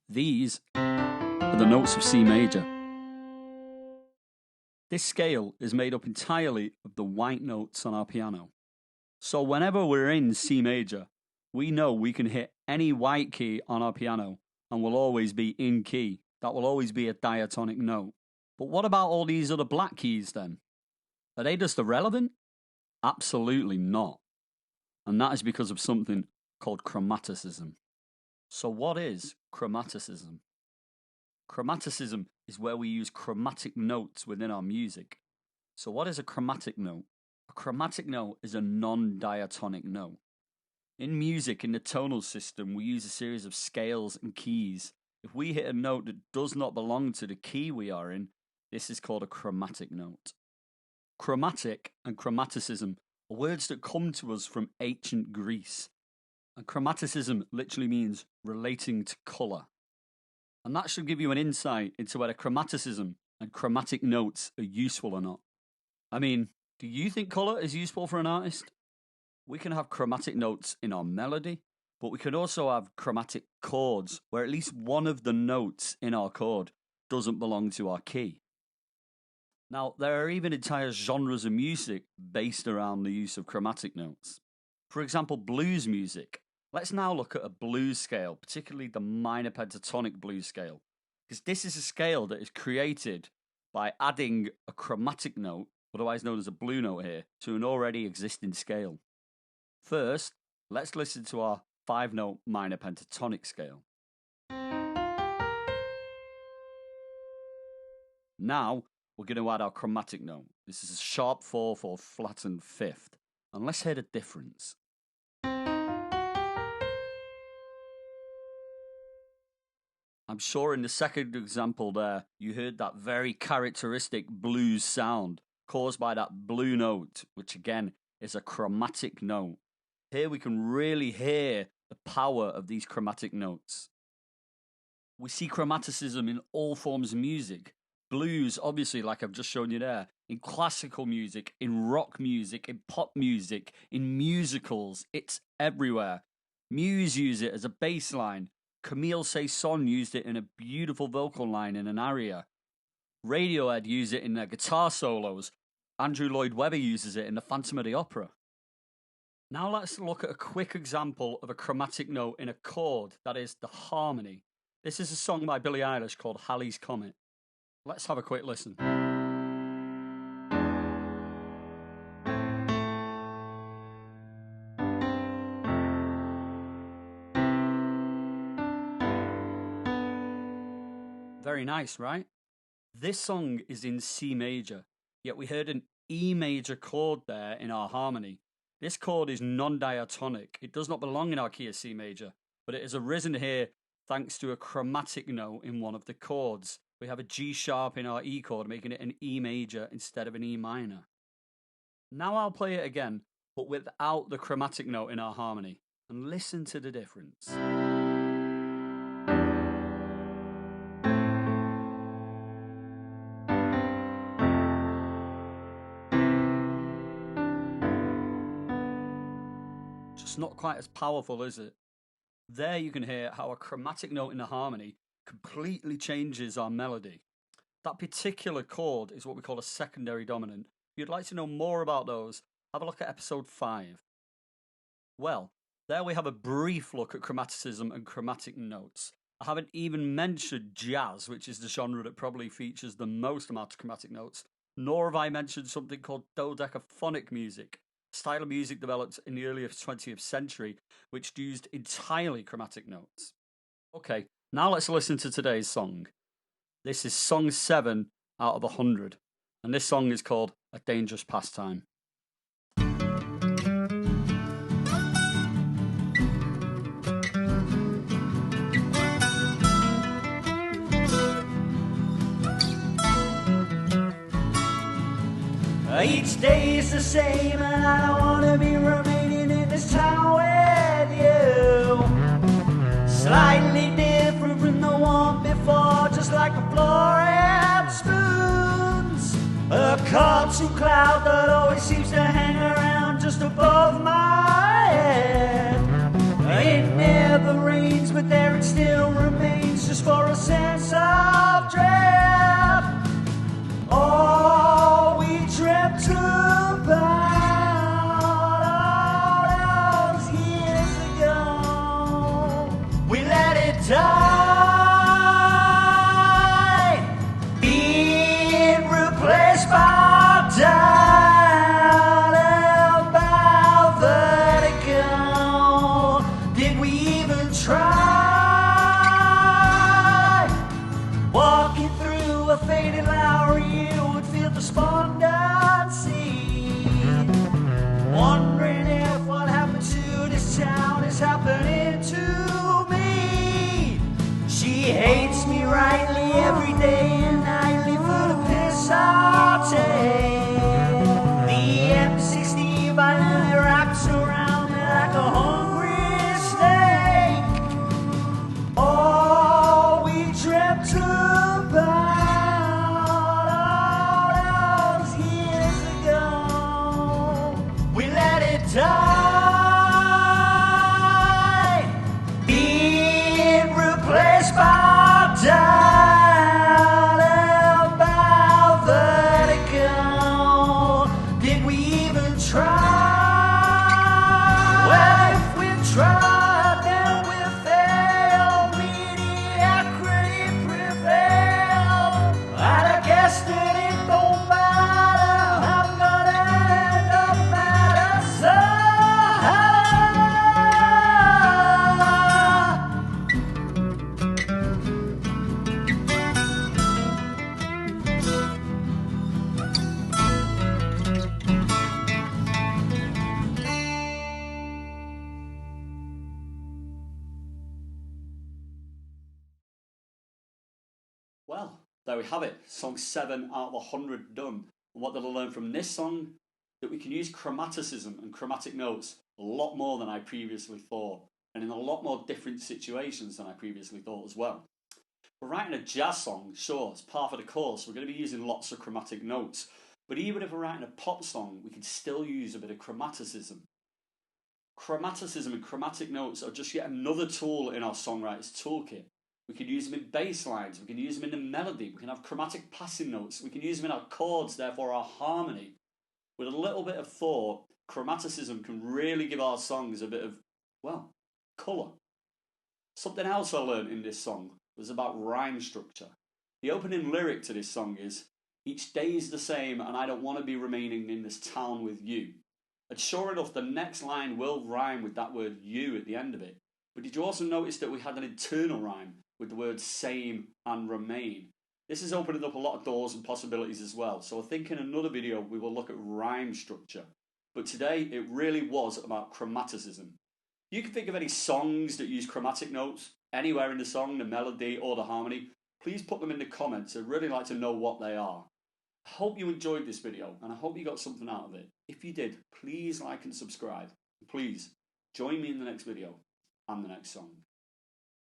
These are the notes of C major. This scale is made up entirely of the white notes on our piano. So whenever we're in C major, we know we can hit any white key on our piano and we'll always be in key. That will always be a diatonic note. But what about all these other black keys then? Are they just irrelevant? Absolutely not. And that is because of something called chromaticism. So what is chromaticism? Chromaticism is where we use chromatic notes within our music. So what is a chromatic note? A chromatic note is a non-diatonic note. In music, in the tonal system, we use a series of scales and keys. If we hit a note that does not belong to the key we are in, this is called a chromatic note. Chromatic and chromaticism are words that come to us from ancient Greece. And chromaticism literally means relating to colour. And that should give you an insight into whether chromaticism and chromatic notes are useful or not. I mean, do you think colour is useful for an artist? We can have chromatic notes in our melody, but we can also have chromatic chords where at least one of the notes in our chord doesn't belong to our key. Now, there are even entire genres of music based around the use of chromatic notes. For example, blues music. Let's now look at a blues scale, particularly the minor pentatonic blues scale, because this is a scale that is created by adding a chromatic note, otherwise known as a blue note here, to an already existing scale. First, let's listen to our 5-note minor pentatonic scale. Now, we're going to add our chromatic note. This is a sharp 4th or flattened 5th. And let's hear the difference. I'm sure in the second example there, you heard that very characteristic blues sound caused by that blue note, which again is a chromatic note. Here we can really hear the power of these chromatic notes. We see chromaticism in all forms of music. Blues, obviously, like I've just shown you there, in classical music, in rock music, in pop music, in musicals, it's everywhere. Muse use it as a bass line. Camille Saint-Saëns used it in a beautiful vocal line in an aria. Radiohead use it in their guitar solos. Andrew Lloyd Webber uses it in the Phantom of the Opera. Now let's look at a quick example of a chromatic note in a chord, that is, the harmony. This is a song by Billie Eilish called Halley's Comet. Let's have a quick listen. Very nice, right? This song is in C major, yet we heard an E major chord there in our harmony. This chord is non-diatonic. It does not belong in our key of C major, but it has arisen here thanks to a chromatic note in one of the chords. We have a G sharp in our E chord, making it an E major instead of an E minor. Now I'll play it again, but without the chromatic note in our harmony, and listen to the difference. Just not quite as powerful, is it? There you can hear how a chromatic note in the harmony completely changes our melody. That particular chord is what we call a secondary dominant. If you'd like to know more about those, have a look at episode 5. Well, there we have a brief look at chromaticism and chromatic notes. I haven't even mentioned jazz, which is the genre that probably features the most amount of chromatic notes, nor have I mentioned something called dodecaphonic music, a style of music developed in the early 20th century, which used entirely chromatic notes. Okay, now let's listen to today's song. This is song 7 out of 100, and this song is called A Dangerous Pastime. Each day is the same and I don't want to be remaining in this town with you. Slightly different from the one before, just like a floor and spoons. A cartoon cloud that always seems to hang around just above my head. It never rains, but there it still remains, just for a sense of dread. Oh, we dreamt about all those years ago. We let it die, being replaced by doubt about vertigo. Did we even try? Walking through a faded Lowry, you would feel despondency, wondering if what happened to this town is happening to me. She hates me rightly every day and nightly for the piss I take. The M60 violently wraps around me like a hungry snake. Oh, we dreamt about all those years ago. We let it die, being replaced by doubt about vertigo. Did we even try? Well, if we tried, then we failed. Mediocrity prevailed. And I guess that it don't matter. I'm gonna end up mad as Well, there we have it. Song 7 out of 100 done. And what did I learn from this song? That we can use chromaticism and chromatic notes a lot more than I previously thought, and in a lot more different situations than I previously thought as well. For writing a jazz song, sure, it's part of the course, we're going to be using lots of chromatic notes. But even if we're writing a pop song, we can still use a bit of chromaticism. Chromaticism and chromatic notes are just yet another tool in our songwriter's toolkit. We can use them in bass lines, we can use them in the melody, we can have chromatic passing notes, we can use them in our chords, therefore our harmony. With a little bit of thought, chromaticism can really give our songs a bit of, well, colour. Something else I learned in this song was about rhyme structure. The opening lyric to this song is, "Each day is the same and I don't want to be remaining in this town with you." And sure enough, the next line will rhyme with that word you at the end of it. But did you also notice that we had an internal rhyme with the words same and remain? This is opening up a lot of doors and possibilities as well. So I think in another video we will look at rhyme structure. But today it really was about chromaticism. You can think of any songs that use chromatic notes, anywhere in the song, the melody or the harmony. Please put them in the comments. I'd really like to know what they are. I hope you enjoyed this video and I hope you got something out of it. If you did, please like and subscribe. Please join me in the next video and the next song.